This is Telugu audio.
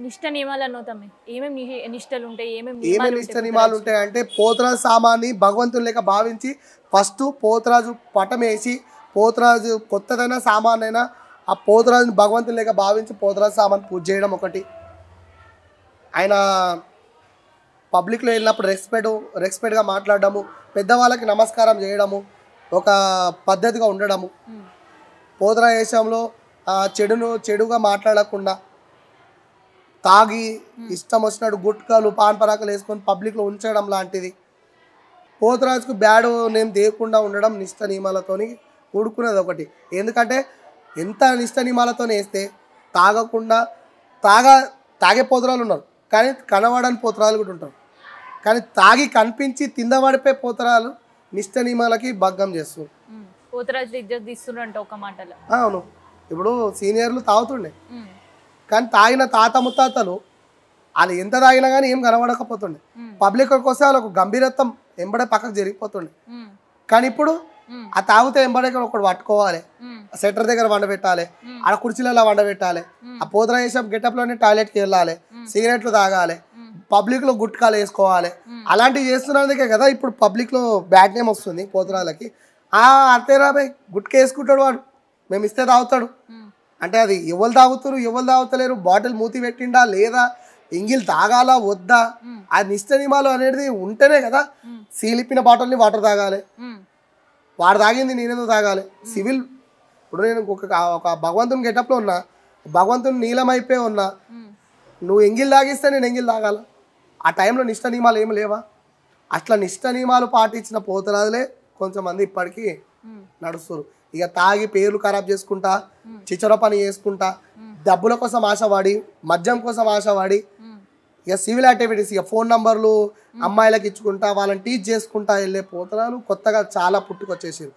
నిష్ట నియమాలు అన్నోతమ్మే ఏమేమి నిష్టలు ఉంటాయి ఏమేమి నిష్ట నియమాలు ఉంటాయి అంటే పోతరాజు సామాన్ని భగవంతుని లెక్క భావించి ఫస్ట్ పోతరాజు పటం వేసి పోతరాజు కొత్తదైనా సామాన్ అయినా ఆ పోతరాజుని భగవంతుని లెక్క భావించి పోతరాజు సామాన్ పూజ చేయడం ఒకటి. ఆయన పబ్లిక్లో వెళ్ళినప్పుడు రెస్పెక్ట్గా మాట్లాడడము, పెద్దవాళ్ళకి నమస్కారం చేయడము ఒక పద్ధతిగా ఉండడము. పోతరాజేశంలో చెడుగా మాట్లాడకుండా తాగి ఇష్టం వచ్చినట్టు గుట్కాలు పాన్పరాకలు వేసుకొని పబ్లిక్లో ఉంచడం లాంటిది. పోతరాజుకు బ్యాడ్ నేమ్ దేయకుండా ఉండడం నిష్ట నియమాలతోని కూడుకునేది ఒకటి. ఎందుకంటే ఎంత నిష్ట నియమాలతో వేస్తే తాగకుండా తాగే పోతరాలు ఉన్నారు, కానీ కనబడని పోతరాలు కూడా ఉంటారు. కానీ తాగి కనిపించి తిందబడిపోయే పోతరాలు నిష్ట నియమాలకి భగ్గం చేస్తారు. పోతరాజు ఇజ్జత్ తీస్తుండ్రంట ఒక మాటలో. అవును, ఇప్పుడు సీనియర్లు తాగుతుండే, కానీ తాగిన తాత ముత్తాతలు వాళ్ళు ఎంత తాగినా కానీ ఏం కనబడకపోతుండే. పబ్లిక్ వస్తే వాళ్ళకు గంభీరత్వం ఎంబడే పక్కకు జరిగిపోతుండే. కానీ ఇప్పుడు ఆ తాగితే ఎంబడే ఒకటి పట్టుకోవాలి, సెటర్ దగ్గర వండబెట్టాలి, ఆడ కుర్చీలలో వండబెట్టాలి, ఆ పోతరాజేశం గెటప్లోనే టాయిలెట్కి వెళ్ళాలి, సిగరెట్లు తాగాలి, పబ్లిక్లో గుట్కాలు వేసుకోవాలి. అలాంటివి చేస్తున్నందుకే కదా ఇప్పుడు పబ్లిక్లో బ్యాడ్ నేమ్ వస్తుంది పోతరాలకి. అంతేరా బాయ్ గుట్కా వేసుకుంటాడు వాడు, మేము ఇస్తే తాగుతాడు అంటే అది ఎవరు తాగుతారు ఎవరు తాగుతలేరు, బాటిల్ మూతి పెట్టిండా లేదా, ఎంగిల్ తాగాలా వద్దా, ఆ నిష్ట నియమాలు అనేది ఉంటేనే కదా. సీలిప్పిన బాటిల్ని వాటర్ తాగాలి, వాడు తాగింది నేనేదో తాగాలి. సివిల్ ఇప్పుడు నేను ఒక భగవంతుని గెటప్లో ఉన్నా, భగవంతుని నీలమైపోయి ఉన్నా, నువ్వు ఎంగిల్ తాగిస్తే నేను ఎంగిల్ తాగాల. ఆ టైంలో నిష్ట నియమాలు ఏమి లేవా? అట్లా నిష్ట నియమాలు పాటించిన పోతరాజులే కొంచెంమంది ఇప్పటికీ నడుస్తారు. ఇక తాగి పేర్లు ఖరాబ్ చేసుకుంటా, చిచ్చర పని చేసుకుంటా, డబ్బుల కోసం ఆశపడి, మద్యం కోసం ఆశపడి, ఇక సివిల్ యాక్టివిటీస్, ఇక ఫోన్ నంబర్లు అమ్మాయిలకు ఇచ్చుకుంటా వాళ్ళని టీచ్ చేసుకుంటా వెళ్ళే పోతరాలు కొత్తగా చాలా పుట్టుకొచ్చేసారు.